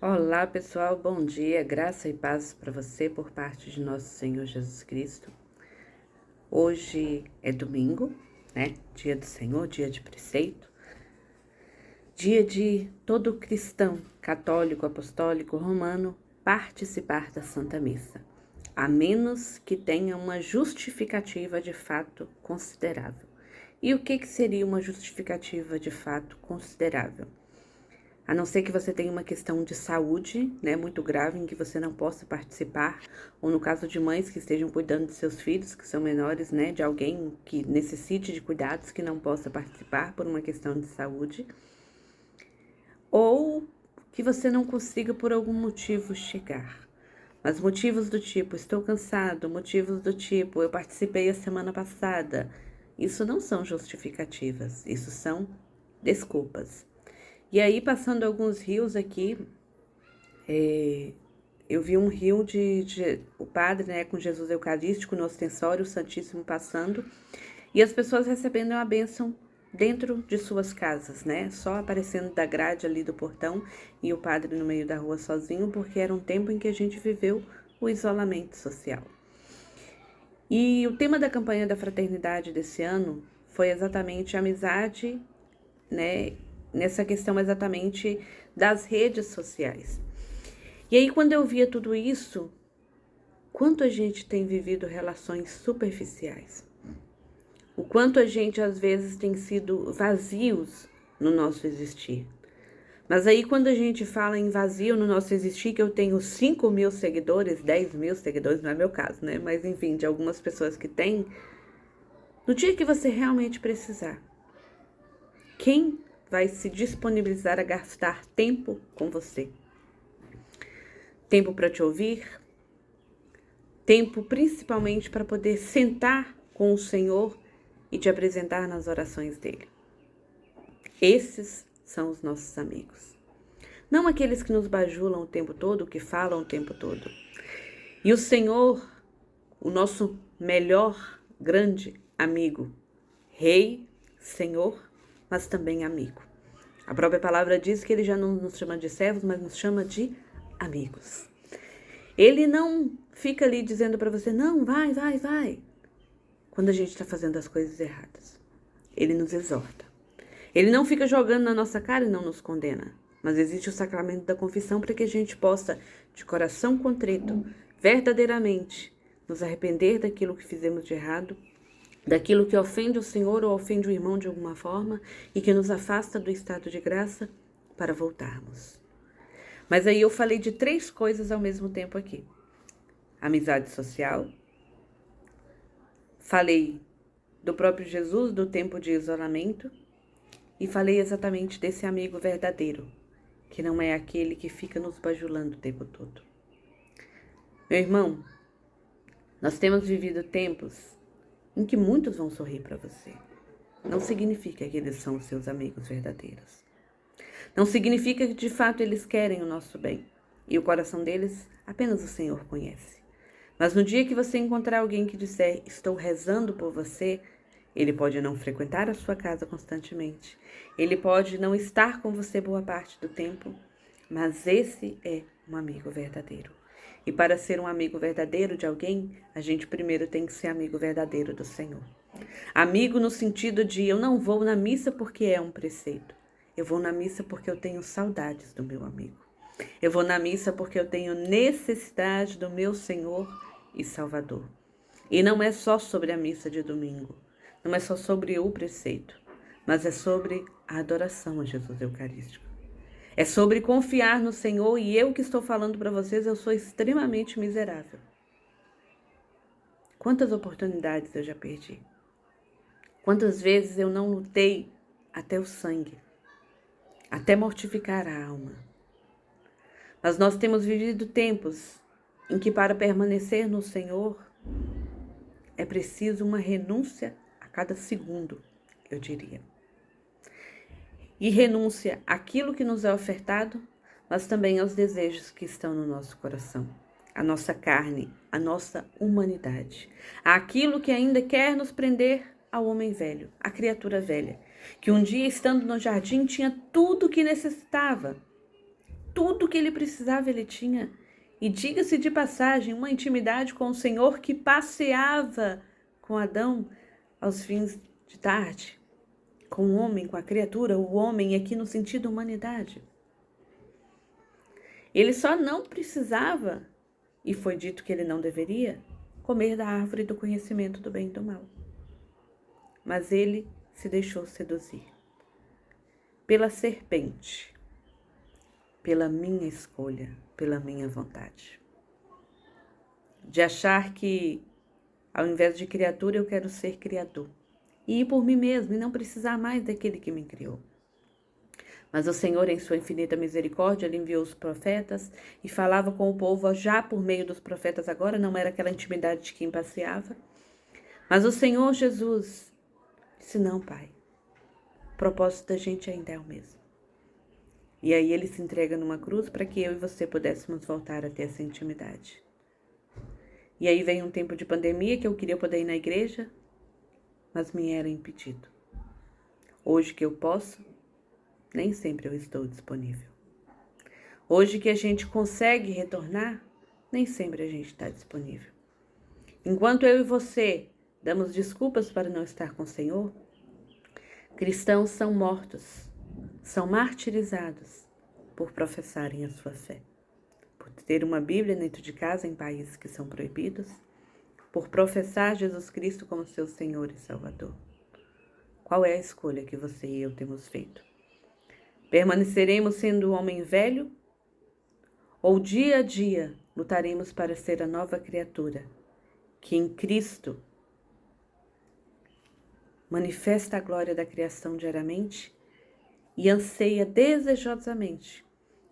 Olá, pessoal, bom dia, graça e paz para você por parte de nosso Senhor Jesus Cristo. Hoje é domingo, né? Dia do Senhor, dia de preceito, dia de todo cristão, católico, apostólico, romano, participar da Santa Missa, a menos que tenha uma justificativa de fato considerável. E o que seria uma justificativa de fato considerável? A não ser que você tenha uma questão de saúde, né, muito grave, em que você não possa participar, ou no caso de mães que estejam cuidando de seus filhos, que são menores, né, de alguém que necessite de cuidados, que não possa participar por uma questão de saúde, ou que você não consiga por algum motivo chegar. Mas motivos do tipo, estou cansado, motivos do tipo, eu participei a semana passada, isso não são justificativas, isso são desculpas. E aí, passando alguns rios aqui, eu vi um rio de o padre, né, com Jesus Eucarístico no ostensório, o Santíssimo passando, e as pessoas recebendo a bênção dentro de suas casas, né, só aparecendo da grade ali do portão e o padre no meio da rua sozinho, porque era um tempo em que a gente viveu o isolamento social. E o tema da campanha da fraternidade desse ano foi exatamente a amizade, né, nessa questão exatamente das redes sociais. E aí, quando eu via tudo isso, quanto a gente tem vivido relações superficiais, o quanto a gente às vezes tem sido vazios no nosso existir. Mas aí, quando a gente fala em vazio no nosso existir, que eu tenho 5.000 seguidores, 10.000 seguidores, não é meu caso, né? Mas enfim, de algumas pessoas que têm, no dia que você realmente precisar, quem vai se disponibilizar a gastar tempo com você? Tempo para te ouvir, tempo principalmente para poder sentar com o Senhor e te apresentar nas orações dele. Esses são os nossos amigos. Não aqueles que nos bajulam o tempo todo, que falam o tempo todo. E o Senhor, o nosso melhor grande amigo, Rei, Senhor, mas também amigo. A própria palavra diz que ele já não nos chama de servos, mas nos chama de amigos. Ele não fica ali dizendo para você, não, vai, quando a gente está fazendo as coisas erradas. Ele nos exorta. Ele não fica jogando na nossa cara e não nos condena. Mas existe o sacramento da confissão para que a gente possa, de coração contrito, verdadeiramente nos arrepender daquilo que fizemos de errado, daquilo que ofende o Senhor ou ofende o irmão de alguma forma e que nos afasta do estado de graça para voltarmos. Mas aí eu falei de 3 coisas ao mesmo tempo aqui. Amizade social. Falei do próprio Jesus, do tempo de isolamento. E falei exatamente desse amigo verdadeiro, que não é aquele que fica nos bajulando o tempo todo. Meu irmão, nós temos vivido tempos em que muitos vão sorrir para você. Não significa que eles são os seus amigos verdadeiros. Não significa que de fato eles querem o nosso bem. E o coração deles apenas o Senhor conhece. Mas no dia que você encontrar alguém que disser, estou rezando por você, ele pode não frequentar a sua casa constantemente. Ele pode não estar com você boa parte do tempo. Mas esse é um amigo verdadeiro. E para ser um amigo verdadeiro de alguém, a gente primeiro tem que ser amigo verdadeiro do Senhor. Amigo no sentido de eu não vou na missa porque é um preceito. Eu vou na missa porque eu tenho saudades do meu amigo. Eu vou na missa porque eu tenho necessidade do meu Senhor e Salvador. E não é só sobre a missa de domingo. Não é só sobre o preceito. Mas é sobre a adoração a Jesus Eucarístico. É sobre confiar no Senhor e eu que estou falando para vocês, eu sou extremamente miserável. Quantas oportunidades eu já perdi? Quantas vezes eu não lutei até o sangue, até mortificar a alma? Mas nós temos vivido tempos em que para permanecer no Senhor é preciso uma renúncia a cada segundo, eu diria. E renúncia àquilo que nos é ofertado, mas também aos desejos que estão no nosso coração, a nossa carne, a nossa humanidade, àquilo que ainda quer nos prender ao homem velho, à criatura velha, que um dia estando no jardim tinha tudo o que necessitava, Tudo que ele precisava ele tinha. E diga-se de passagem, uma intimidade com o Senhor que passeava com Adão aos fins de tarde, com o homem, com a criatura, o homem aqui no sentido humanidade. Ele só não precisava, e foi dito que ele não deveria, comer da árvore do conhecimento do bem e do mal. Mas ele se deixou seduzir pela serpente, pela minha escolha, pela minha vontade. De achar que, ao invés de criatura, eu quero ser criador. E ir por mim mesmo e não precisar mais daquele que me criou. Mas o Senhor, em sua infinita misericórdia, ele enviou os profetas e falava com o povo já por meio dos profetas agora, não era aquela intimidade de quem passeava. Mas o Senhor Jesus disse, não, Pai, o propósito da gente ainda é o mesmo. E aí ele se entrega numa cruz para que eu e você pudéssemos voltar a ter essa intimidade. E aí vem um tempo de pandemia que eu queria poder ir na igreja, mas me era impedido. Hoje que eu posso, nem sempre eu estou disponível. Hoje que a gente consegue retornar, nem sempre a gente está disponível. Enquanto eu e você damos desculpas para não estar com o Senhor, cristãos são mortos, são martirizados por professarem a sua fé, por ter uma Bíblia dentro de casa em países que são proibidos, por professar Jesus Cristo como seu Senhor e Salvador. Qual é a escolha que você e eu temos feito? Permaneceremos sendo o homem velho? Ou dia a dia lutaremos para ser a nova criatura, que em Cristo manifesta a glória da criação diariamente e anseia desejosamente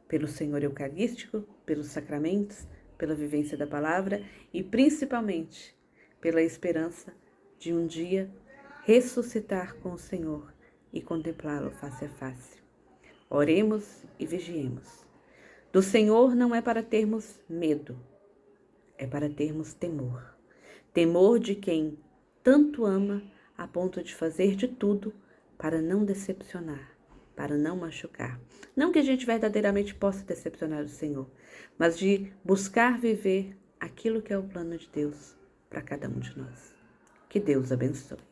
pelo Senhor Eucarístico, pelos sacramentos, pela vivência da palavra e principalmente pela esperança de um dia ressuscitar com o Senhor e contemplá-lo face a face. Oremos e vigiemos. Do Senhor não é para termos medo, é para termos temor. Temor de quem tanto ama a ponto de fazer de tudo para não decepcionar, para não machucar. Não que a gente verdadeiramente possa decepcionar o Senhor, mas de buscar viver aquilo que é o plano de Deus para cada um de nós. Que Deus abençoe.